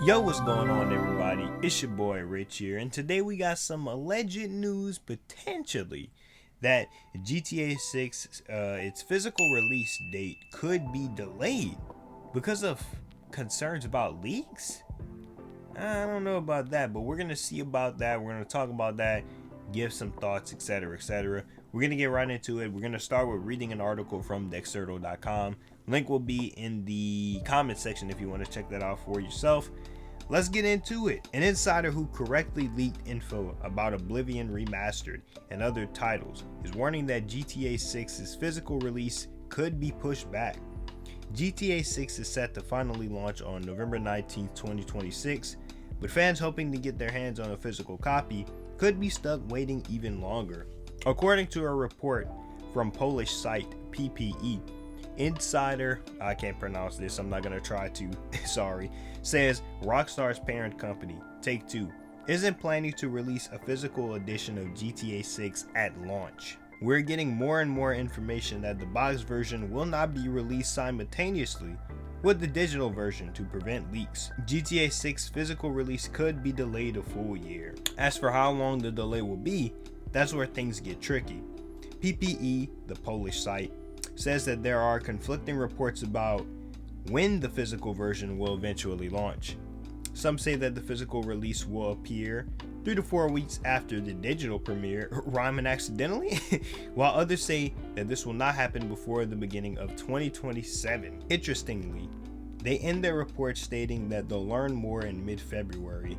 Yo, what's going on, everybody? It's your boy Rich here, and today we got some alleged news potentially that GTA 6, its physical release date could be delayed because of concerns about leaks. I don't know about that, but we're gonna see about that. We're gonna talk about that, give some thoughts, etc., etc. We're gonna get right into it. We're gonna start with reading an article from Dexerto.com. Link will be in the comment section if you want to check that out for yourself. Let's get into it. An insider who correctly leaked info about Oblivion Remastered and other titles is warning that GTA 6's physical release could be pushed back. GTA 6 is set to finally launch on November 19th, 2026, but fans hoping to get their hands on a physical copy could be stuck waiting even longer. According to a report from Polish site PPE, insider, I can't pronounce this, I'm not gonna try to, sorry, says Rockstar's parent company, Take-Two, isn't planning to release a physical edition of GTA 6 at launch. We're getting more and more information that the box version will not be released simultaneously with the digital version to prevent leaks. GTA 6 physical release could be delayed a full year. As for how long the delay will be, that's where things get tricky. PPE, the Polish site, says that there are conflicting reports about when the physical version will eventually launch. Some say that the physical release will appear 3 to 4 weeks after the digital premiere, rhyming accidentally, while others say that this will not happen before the beginning of 2027. Interestingly, they end their report stating that they'll learn more in mid-February.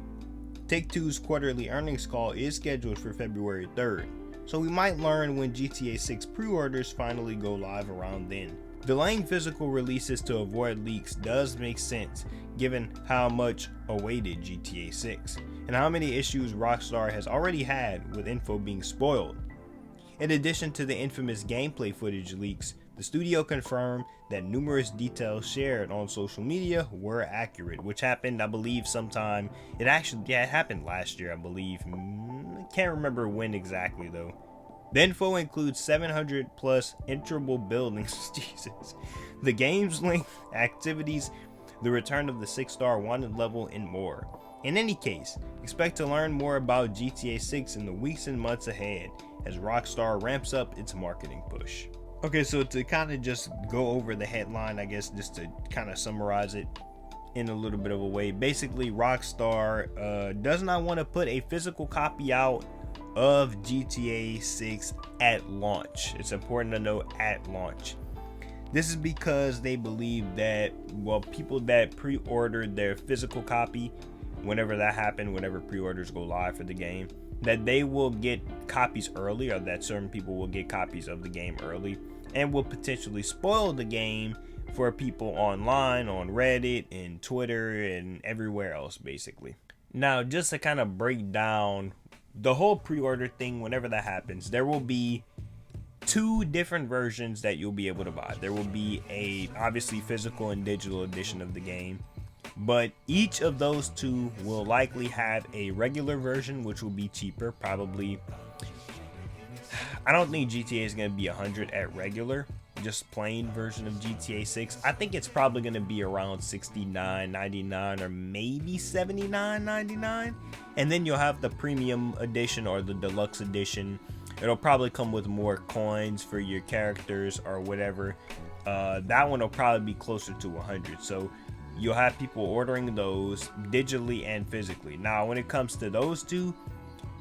Take-Two's quarterly earnings call is scheduled for February 3rd, so we might learn when GTA 6 pre-orders finally go live around then. Delaying physical releases to avoid leaks does make sense given how much awaited GTA 6 and how many issues Rockstar has already had with info being spoiled. In addition to the infamous gameplay footage leaks, the studio confirmed that numerous details shared on social media were accurate, which happened, I believe, sometime. It happened last year, I believe. I can't remember when exactly though. The info includes 700 plus enterable buildings, Jesus, the game's length, activities, the return of the 6-star wanted level, and more. In any case, expect to learn more about GTA 6 in the weeks and months ahead as Rockstar ramps up its marketing push. Okay, so to kind of just go over the headline, I guess just to kind of summarize it in a little bit of a way, basically Rockstar does not want to put a physical copy out of GTA 6 at launch. It's important to note at launch. This is because they believe that, well, people that pre-ordered their physical copy, whenever that happened, whenever pre-orders go live for the game, that they will get copies early, or that certain people will get copies of the game early, and will potentially spoil the game for people online, on Reddit and Twitter and everywhere else, basically. Now, just to kind of break down the whole pre-order thing, whenever that happens, there will be two different versions that you'll be able to buy. There will be a obviously physical and digital edition of the game, but each of those two will likely have a regular version, which will be cheaper. Probably, I don't think GTA is going to be 100 at regular, just plain version of GTA 6. I think it's probably going to be around $69.99 or maybe $79.99. And then you'll have the premium edition or the deluxe edition. It'll probably come with more coins for your characters or whatever. That one will probably be closer to 100. So you'll have people ordering those digitally and physically. Now, when it comes to those two,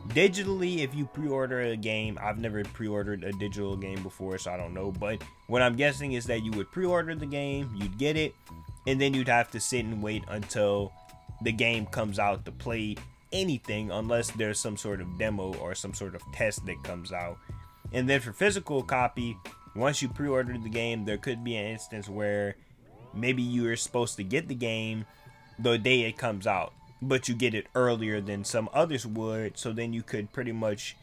digitally, if you pre-order a game, I've never pre-ordered a digital game before, so I don't know, but what I'm guessing is that you would pre-order the game, you'd get it, and then you'd have to sit and wait until the game comes out to play anything, unless there's some sort of demo or some sort of test that comes out. And then for physical copy, once you pre-ordered the game, there could be an instance where maybe you were supposed to get the game the day it comes out, but you get it earlier than some others would, so then you could pretty much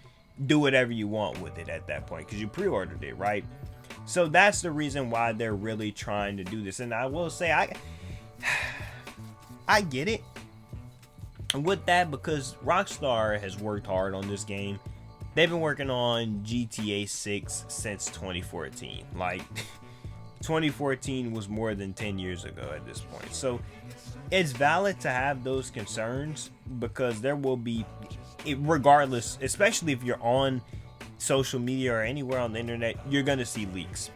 do whatever you want with it at that point because you pre-ordered it, right? So that's the reason why they're really trying to do this. And I will say, I get it with that, because Rockstar has worked hard on this game. They've been working on GTA 6 since 2014. Like, 2014 was more than 10 years ago at this point. So it's valid to have those concerns because there will be, regardless, especially if you're on social media or anywhere on the internet, you're gonna see leaks.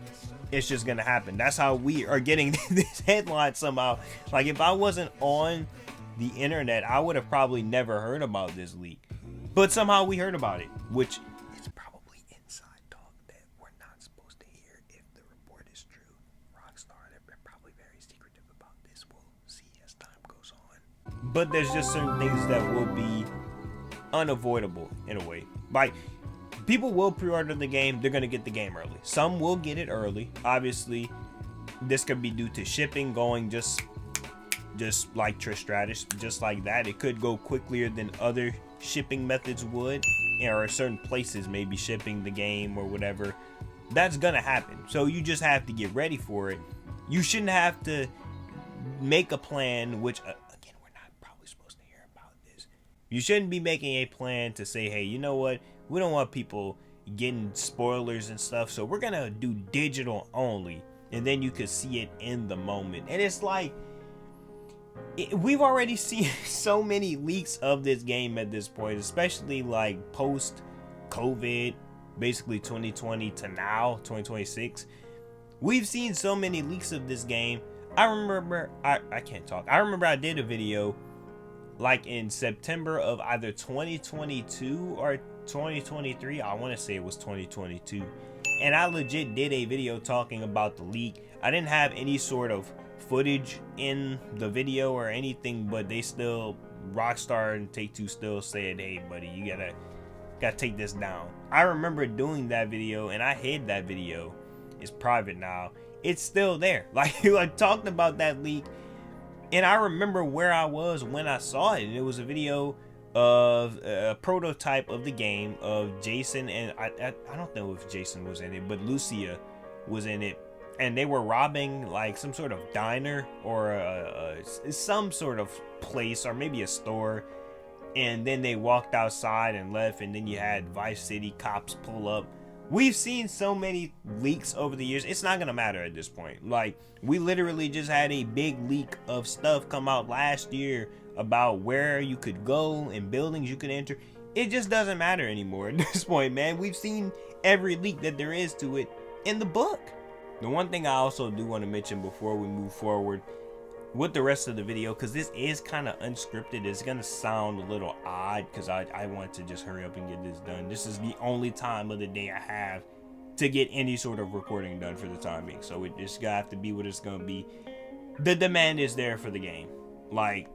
It's just gonna happen. That's how we are getting this headline somehow. Like, if I wasn't on the internet, I would have probably never heard about this leak, but somehow we heard about it, which is probably inside talk that we're not supposed to hear. If the report is true, Rockstar, they're probably very secretive about this. We'll see as time goes on, but there's just certain things that will be unavoidable in a way. Like, people will pre-order the game, they're gonna get the game early. Some will get it early. Obviously, this could be due to shipping going just like Trish Stratus, just like that. It could go quicker than other shipping methods would, or certain places maybe shipping the game or whatever. That's gonna happen. So you just have to get ready for it. You shouldn't have to make a plan, which again, we're not probably supposed to hear about this. You shouldn't be making a plan to say, hey, you know what? We don't want people getting spoilers and stuff, so we're gonna do digital only, and then you could see it in the moment. And it's like, we've already seen so many leaks of this game at this point, especially like post COVID, basically 2020 to now 2026. We've seen so many leaks of this game. I remember I can't talk. I remember I did a video like in September of either 2022 or 2023. I want to say it was 2022, and I legit did a video talking about the leak. I didn't have any sort of footage in the video or anything, but they still, Rockstar and Take-Two still said, hey buddy, you gotta take this down. I remember doing that video, and I hid that video. It's private now. It's still there. Like, I talked about that leak, and I remember where I was when I saw it, and it was a video of a prototype of the game of Jason, and I don't know if Jason was in it, but Lucia was in it, and they were robbing like some sort of diner or some sort of place, or maybe a store, and then they walked outside and left, and then you had Vice City cops pull up. We've seen so many leaks over the years, it's not gonna matter at this point. Like, we literally just had a big leak of stuff come out last year about where you could go and buildings you could enter. It just doesn't matter anymore at this point, man. We've seen every leak that there is to it in the book. The one thing I also do want to mention before we move forward with the rest of the video, because this is kind of unscripted, it's gonna sound a little odd because I want to just hurry up and get this done. This is the only time of the day I have to get any sort of recording done for the time being, so it just gotta have to be what it's gonna be. The demand is there for the game. Like,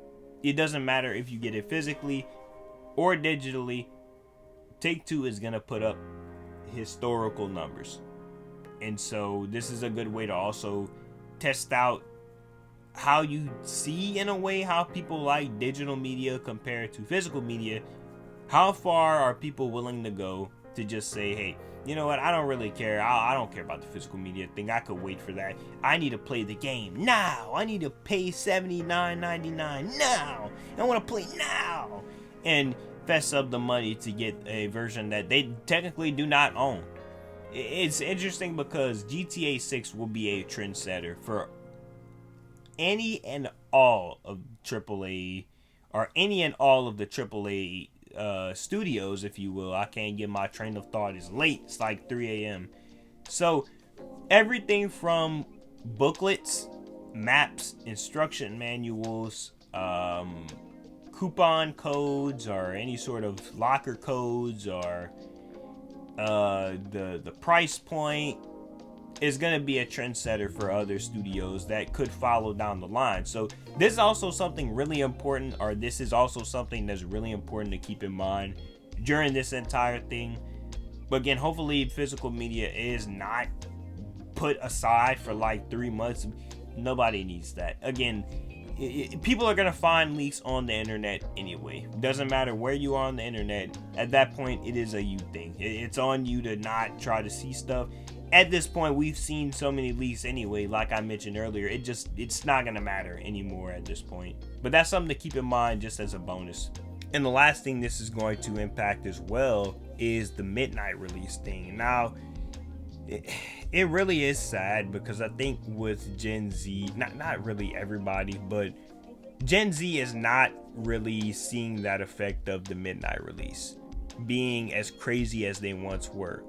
it doesn't matter if you get it physically or digitally, Take-Two is gonna put up historical numbers. And so this is a good way to also test out how you see, in a way, how people like digital media compared to physical media. How far are people willing to go to just say, hey, you know what, I don't really care. I don't care about the physical media thing. I could wait for that. I need to play the game now. I need to pay $79.99 now. I want to play now. And fess up the money to get a version that they technically do not own. It's interesting because GTA 6 will be a trendsetter for any and all of AAA, or any and all of the AAA studios, if you will. I can't get my train of thought. It's late. It's like 3 a.m. So everything from booklets, maps, instruction manuals, coupon codes, or any sort of locker codes, or the price point is going to be a trendsetter for other studios that could follow down the line. So this is also something really important, or this is also something that's really important to keep in mind during this entire thing. But again, hopefully physical media is not put aside for like 3 months. Nobody needs that. Again, people are going to find leaks on the internet anyway. Doesn't matter where you are on the internet. At that point, it is a you thing. It's on you to not try to see stuff. At this point, we've seen so many leaks anyway, like I mentioned earlier. It's not going to matter anymore at this point. But that's something to keep in mind just as a bonus. And the last thing this is going to impact as well is the midnight release thing. Now, it really is sad because I think with Gen Z, not really everybody, but Gen Z is not really seeing that effect of the midnight release being as crazy as they once were.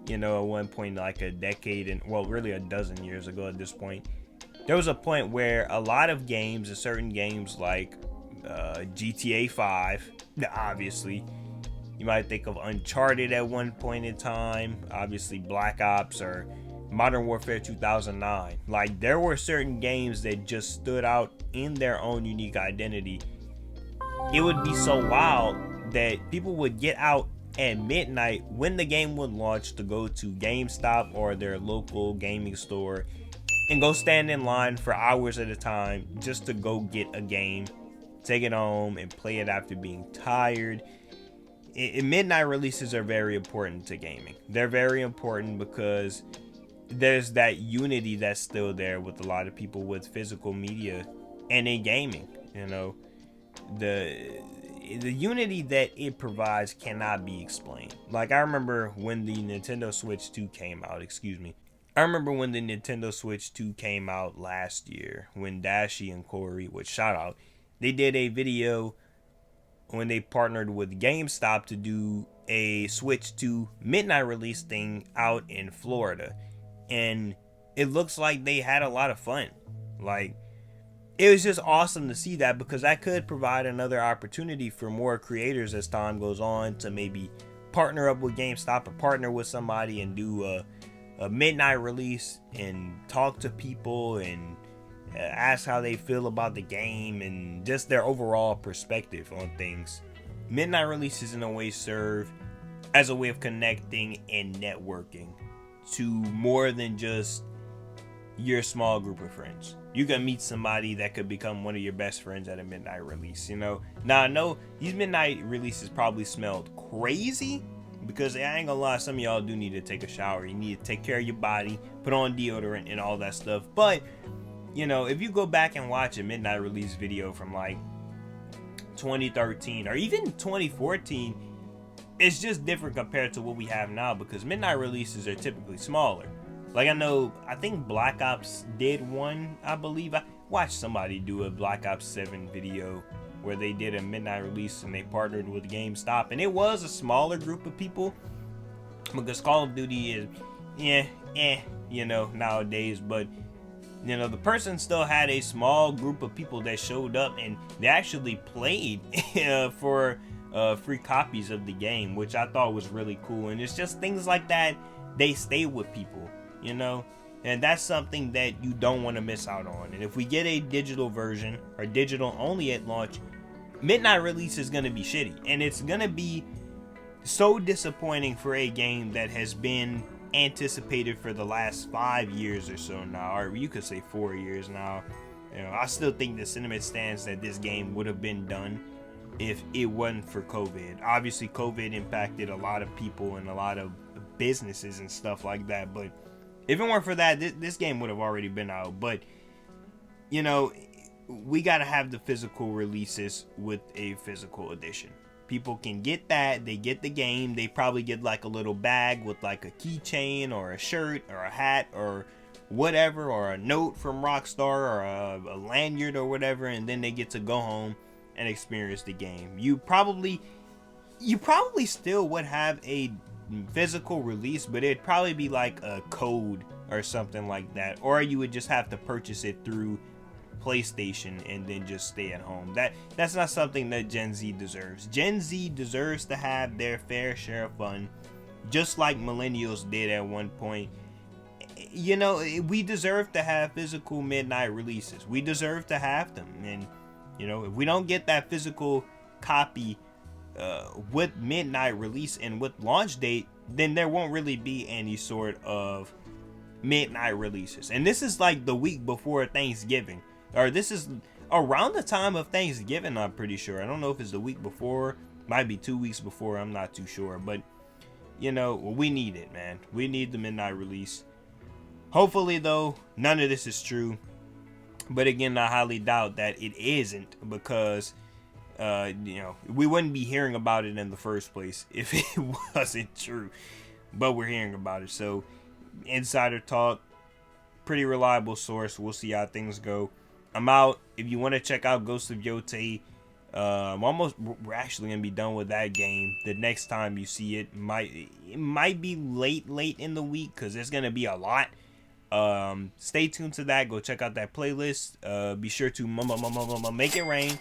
You know, at one point, like a decade and, well, really a dozen years ago at this point, there was a point where a lot of games, certain games like GTA 5, obviously, you might think of Uncharted at one point in time, obviously Black Ops or Modern Warfare 2009. Like, there were certain games that just stood out in their own unique identity. It would be so wild that people would get out at midnight when the game would launch to go to GameStop or their local gaming store and go stand in line for hours at a time just to go get a game, take it home, and play it after being tired. Midnight releases are very important to gaming. They're very important because there's that unity that's still there with a lot of people with physical media and in gaming. You know, the unity that it provides cannot be explained. Like, I remember when the Nintendo Switch 2 came out, I remember when the Nintendo Switch 2 came out last year, when Dashi and Corey, which shout out, they did a video when they partnered with GameStop to do a Switch 2 midnight release thing out in Florida. And it looks like they had a lot of fun. Like, it was just awesome to see that, because that could provide another opportunity for more creators as time goes on to maybe partner up with GameStop or partner with somebody and do a midnight release and talk to people and ask how they feel about the game and just their overall perspective on things. Midnight releases in a way serve as a way of connecting and networking to more than just your small group of friends. You can meet somebody that could become one of your best friends at a midnight release, you know. Now, I know these midnight releases probably smelled crazy, because I ain't gonna lie, some of y'all do need to take a shower. You need to take care of your body, put on deodorant and all that stuff. But, you know, if you go back and watch a midnight release video from like 2013 or even 2014, it's just different compared to what we have now, because midnight releases are typically smaller. Like, I think Black Ops did one, I believe. I watched somebody do a Black Ops 7 video where they did a midnight release and they partnered with GameStop. And it was a smaller group of people, because Call of Duty is, you know, nowadays. But, you know, the person still had a small group of people that showed up and they actually played for free copies of the game, which I thought was really cool. And it's just things like that, they stay with people. You know, and that's something that you don't want to miss out on. And if we get a digital version or digital only at launch, midnight release is going to be shitty, and it's going to be so disappointing for a game that has been anticipated for the last 5 years or so now, or you could say 4 years now. You know, I still think the sentiment stands that this game would have been done if it wasn't for COVID. Obviously, COVID impacted a lot of people and a lot of businesses and stuff like that, but if it weren't for that, this game would have already been out. But, you know, we got to have the physical releases with a physical edition. People can get that. They get the game. They probably get like a little bag with like a keychain or a shirt or a hat or whatever, or a note from Rockstar or a lanyard or whatever. And then they get to go home and experience the game. You probably still would have a physical release, but it'd probably be like a code or something like that, or you would just have to purchase it through PlayStation and then just stay at home. That's not something that Gen Z deserves. Gen Z deserves to have their fair share of fun, just like millennials did at one point. You know, we deserve to have physical midnight releases. We deserve to have them. And, you know, if we don't get that physical copy with midnight release and with launch date, then there won't really be any sort of midnight releases. And this is like the week before Thanksgiving, or this is around the time of Thanksgiving, I'm pretty sure. I don't know if it's the week before, might be 2 weeks before, I'm not too sure. But, you know, we need it, man. We need the midnight release. Hopefully, though, none of this is true. But again, I highly doubt that it isn't, because you know, we wouldn't be hearing about it in the first place if it wasn't true. But we're hearing about it. So, insider talk, pretty reliable source. We'll see how things go. I'm out. If you want to check out Ghost of Yotei, we're actually gonna be done with that game. The next time you see it might be late in the week because there's gonna be a lot. Stay tuned to that. Go check out that playlist. Be sure to make it rain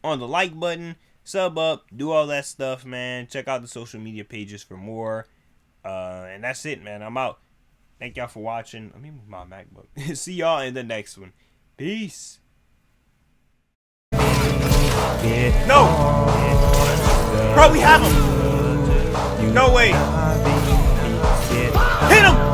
on the like button, sub up, do all that stuff, man. Check out the social media pages for more. And that's it, man. I'm out. Thank y'all for watching. Let me move my MacBook. See y'all in the next one. Peace. No! Bro, we have him! No way! Hit him!